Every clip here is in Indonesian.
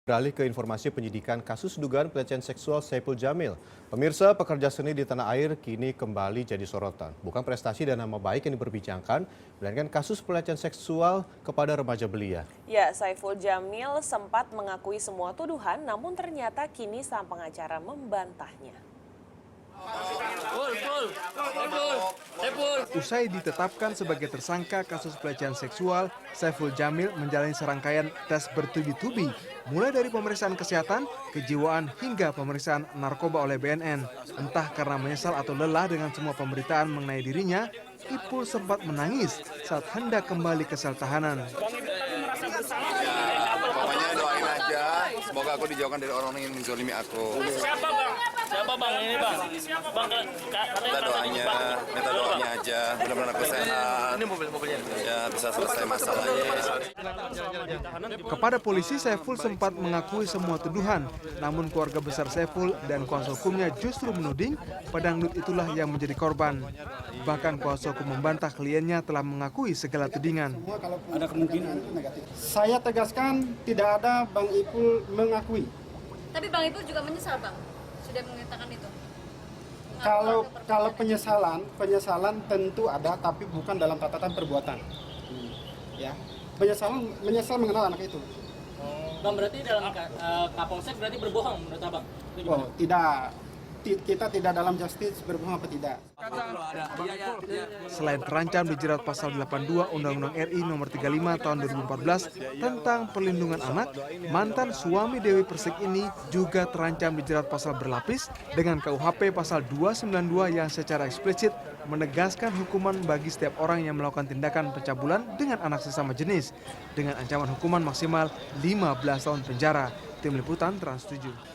Beralih ke informasi penyidikan kasus dugaan pelecehan seksual Saipul Jamil. Pemirsa, pekerja seni di tanah air kini kembali jadi sorotan. Bukan prestasi dan nama baik yang diperbincangkan, melainkan kasus pelecehan seksual kepada remaja belia. Ya, Saipul Jamil sempat mengakui semua tuduhan, namun ternyata kini sang pengacara membantahnya. Usai ditetapkan sebagai tersangka kasus pelecehan seksual, Saipul Jamil menjalani serangkaian tes bertubi-tubi, mulai dari pemeriksaan kesehatan, kejiwaan, hingga pemeriksaan narkoba oleh BNN. Entah karena menyesal atau lelah dengan semua pemberitaan mengenai dirinya, Ipul sempat menangis saat hendak kembali ke sel tahanan. Pokoknya doain aja, semoga aku dijauhkan dari orang yang menzolimi aku. Siapa bang? Siapa bang ini bang? Bang Minta doanya aja, benar-benar aku sehat. Ini mobilnya. Ya bisa selesai masalahnya. Kepada polisi, Saipul sempat mengakui semua tuduhan. Namun keluarga besar Saipul dan kuasa hukumnya justru menuding pedangdut itulah yang menjadi korban. Bahkan kuasa hukum membantah kliennya telah mengakui segala tudingan. Ada kemungkinan negatif. Saya tegaskan tidak ada Bang Ipul mengakui. Tapi Bang Ipul juga menyesal Bang, sudah mengatakan itu. Kalau penyesalan tentu ada, tapi bukan dalam catatan perbuatan. Ya, menyesal mengenal anak itu. Bang berarti dalam Kapolsek berarti berbohong menurut abang? Oh, tidak. Kita tidak dalam justice berbohong apa tidak. Selain terancam dijerat pasal 82 Undang-Undang RI Nomor 35 Tahun 2014 tentang perlindungan anak, mantan suami Dewi Persik ini juga terancam dijerat pasal berlapis dengan KUHP pasal 292 yang secara eksplisit menegaskan hukuman bagi setiap orang yang melakukan tindakan pencabulan dengan anak sesama jenis dengan ancaman hukuman maksimal 15 tahun penjara. Tim Liputan Trans 7.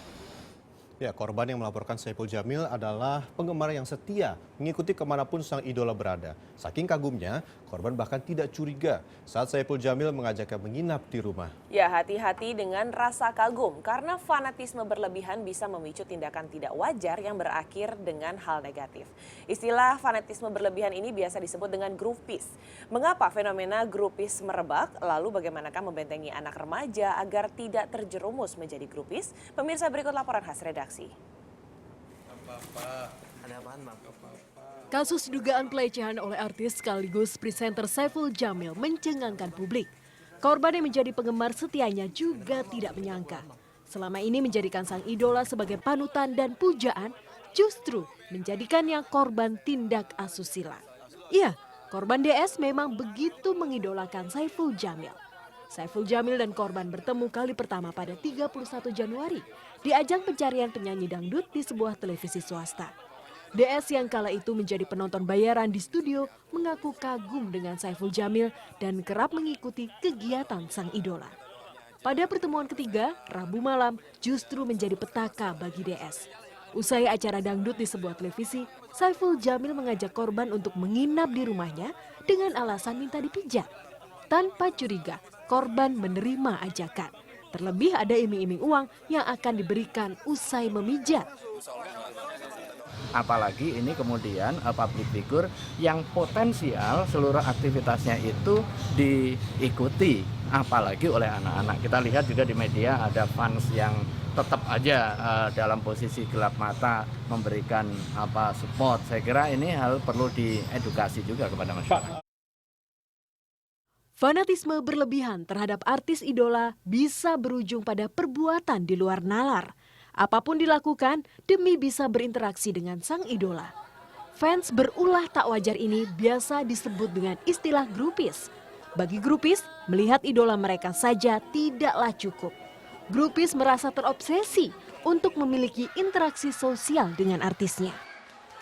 Ya, korban yang melaporkan Saipul Jamil adalah penggemar yang setia, mengikuti kemanapun sang idola berada. Saking kagumnya, korban bahkan tidak curiga saat Saipul Jamil mengajaknya menginap di rumah. Ya, hati-hati dengan rasa kagum, karena fanatisme berlebihan bisa memicu tindakan tidak wajar yang berakhir dengan hal negatif. Istilah fanatisme berlebihan ini biasa disebut dengan groupies. Mengapa fenomena groupies merebak? Lalu bagaimanakah membentengi anak remaja agar tidak terjerumus menjadi groupies? Pemirsa, berikut laporan khas redaksi. Kasus dugaan pelecehan oleh artis sekaligus presenter Saipul Jamil mencengangkan publik. Korban yang menjadi penggemar setianya juga tidak menyangka. Selama ini menjadikan sang idola sebagai panutan dan pujaan, justru menjadikannya korban tindak asusila. Iya, korban DS memang begitu mengidolakan Saipul Jamil. Saipul Jamil dan korban bertemu kali pertama pada 31 Januari di ajang pencarian penyanyi dangdut di sebuah televisi swasta. DS yang kala itu menjadi penonton bayaran di studio mengaku kagum dengan Saipul Jamil dan kerap mengikuti kegiatan sang idola. Pada pertemuan ketiga, Rabu malam justru menjadi petaka bagi DS. Usai acara dangdut di sebuah televisi, Saipul Jamil mengajak korban untuk menginap di rumahnya dengan alasan minta dipijat. Tanpa curiga, korban menerima ajakan. Terlebih ada iming-iming uang yang akan diberikan usai memijat. Apalagi ini kemudian public figure yang potensial seluruh aktivitasnya itu diikuti, apalagi oleh anak-anak. Kita lihat juga di media ada fans yang tetap aja dalam posisi gelap mata memberikan support. Saya kira ini hal perlu diedukasi juga kepada masyarakat. Fanatisme berlebihan terhadap artis idola bisa berujung pada perbuatan di luar nalar. Apapun dilakukan demi bisa berinteraksi dengan sang idola. Fans berulah tak wajar ini biasa disebut dengan istilah groupies. Bagi groupies, melihat idola mereka saja tidaklah cukup. Groupies merasa terobsesi untuk memiliki interaksi sosial dengan artisnya.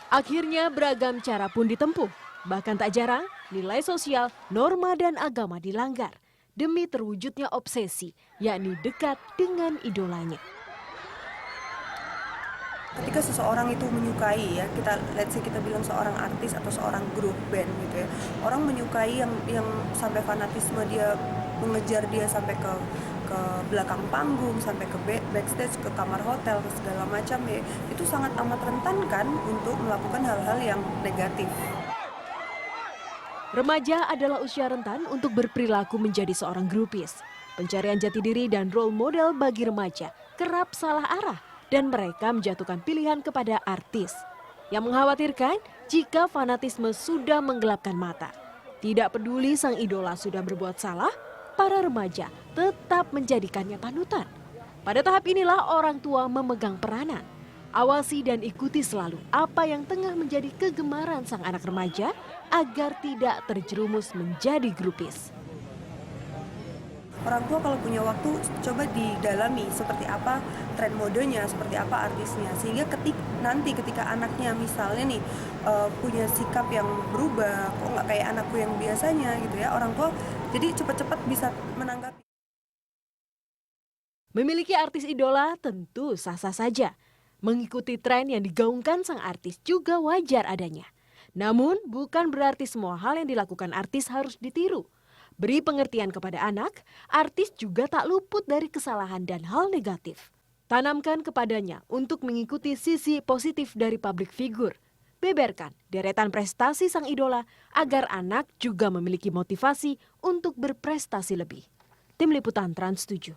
Akhirnya beragam cara pun ditempuh. Bahkan tak jarang nilai sosial, norma dan agama dilanggar demi terwujudnya obsesi, yakni dekat dengan idolanya. Ketika seseorang itu menyukai ya, let's say kita bilang seorang artis atau seorang grup band gitu ya. Orang menyukai yang sampai fanatisme dia mengejar dia sampai ke belakang panggung, sampai ke backstage, ke kamar hotel, ke segala macam ya. Itu sangat amat rentan kan untuk melakukan hal-hal yang negatif. Remaja adalah usia rentan untuk berperilaku menjadi seorang groupies. Pencarian jati diri dan role model bagi remaja kerap salah arah dan mereka menjatuhkan pilihan kepada artis. Yang mengkhawatirkan jika fanatisme sudah menggelapkan mata. Tidak peduli sang idola sudah berbuat salah, para remaja tetap menjadikannya panutan. Pada tahap inilah orang tua memegang peranan. Awasi dan ikuti selalu apa yang tengah menjadi kegemaran sang anak remaja agar tidak terjerumus menjadi grupis. Orang tua kalau punya waktu coba didalami seperti apa tren modenya, seperti apa artisnya. Sehingga nanti ketika anaknya misalnya nih punya sikap yang berubah, kok nggak kayak anakku yang biasanya gitu ya. Orang tua jadi cepat-cepat bisa menanggapi. Memiliki artis idola tentu sah-sah saja. Mengikuti tren yang digaungkan sang artis juga wajar adanya. Namun bukan berarti semua hal yang dilakukan artis harus ditiru. Beri pengertian kepada anak, artis juga tak luput dari kesalahan dan hal negatif. Tanamkan kepadanya untuk mengikuti sisi positif dari public figure. Beberkan deretan prestasi sang idola agar anak juga memiliki motivasi untuk berprestasi lebih. Tim Liputan Trans 7.